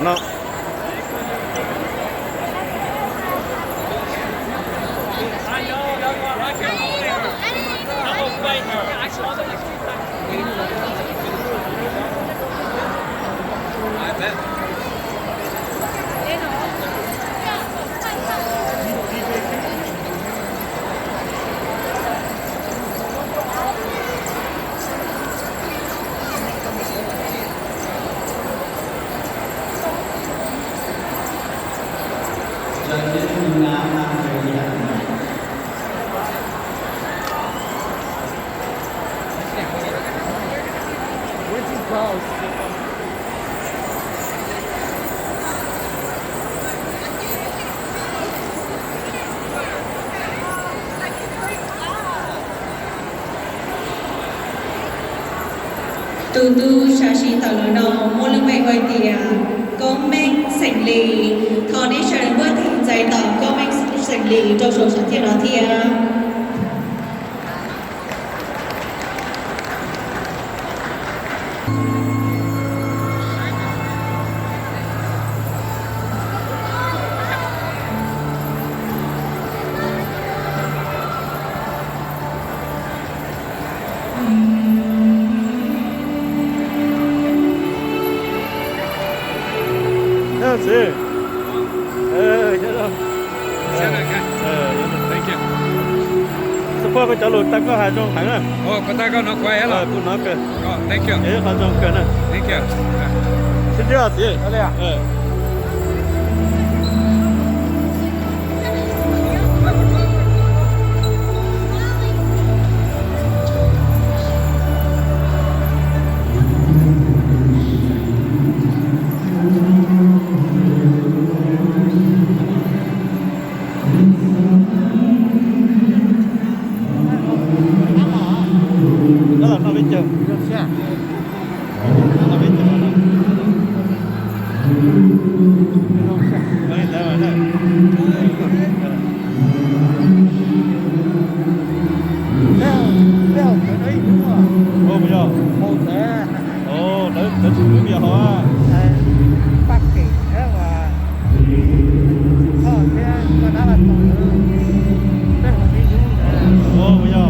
No. Tu tu sa shi tờ lỡ nọ mua lưng mày quay tìa có men sành lì thọ đi chơi bữa thì giải tỏ có men sành lì trong số sản thiên đó thìa Sí. Hello. Thank you. Support cái chỗ lụt ta có hai trong thẳng à? Có ta có nó quay hết rồi. Cũng nói kìa. Thank you. Hai trong kìa nè. Thank you. Xin chào chị. Đây à? Đó là nó bên trường. Nó bên trường. Đây đây đây. Leo ở đây đúng không? Ô bây giờ. Một té. Ô đấy đấy chỉ bây giờ hả? Bắc kỳ thế mà. Thế mà đã là tổng thế là đi đúng. Ô bây giờ.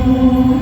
Oh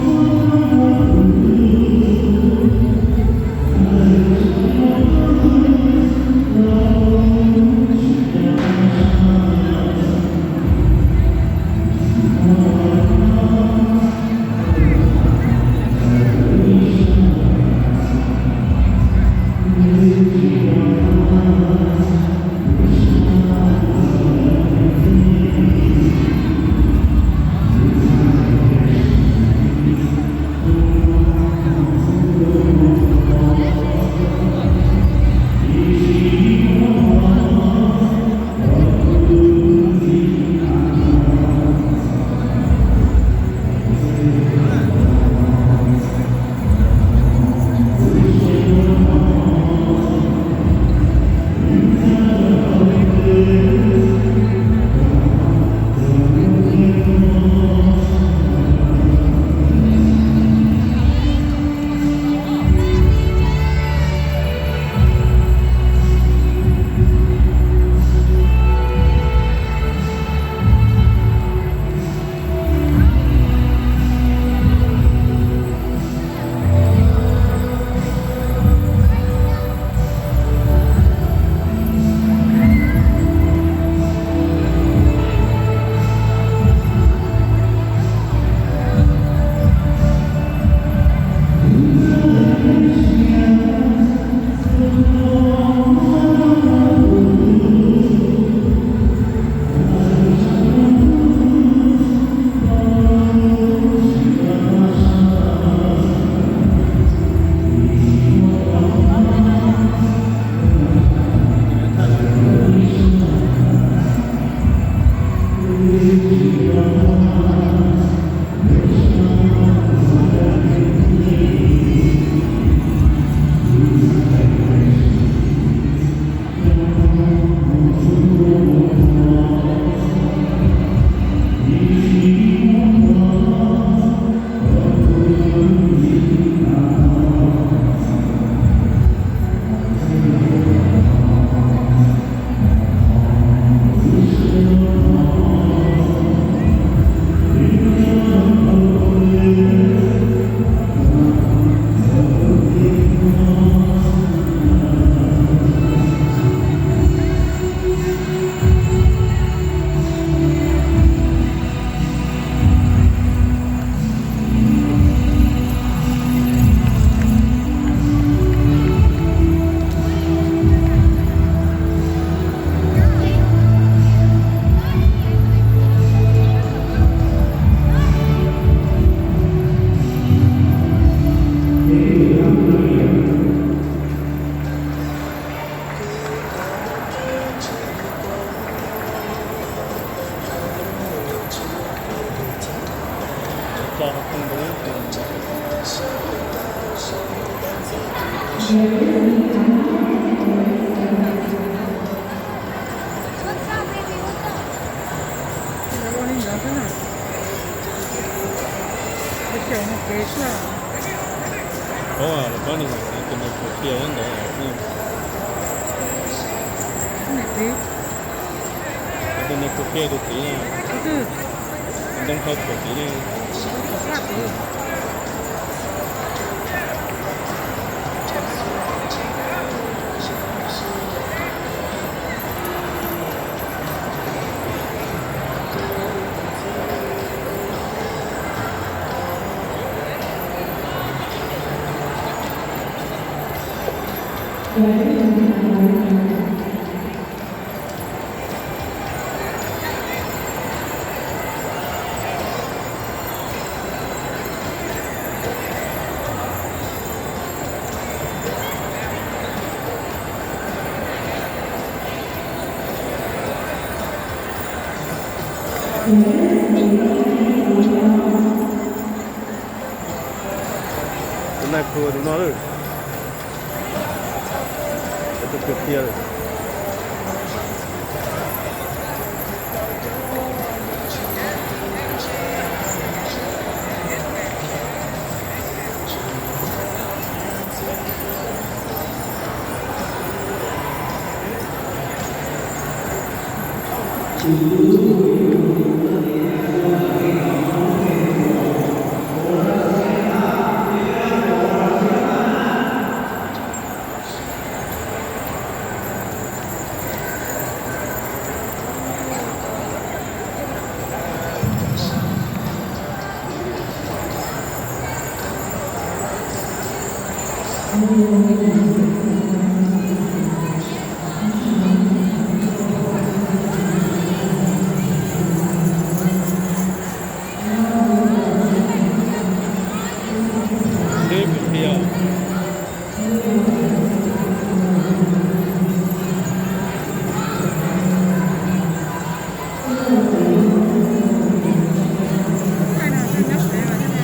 然后你聊真的，我想给是啊，好啊，帮你跟那个别人的，哪里？跟那个别的地呢，这个等他土地呢，差不多。跟那个那了，这个别的。对不起啊。看着这边水了，这边。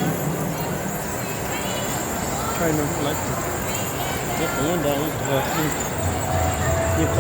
看呢，来，你不用着，你跑。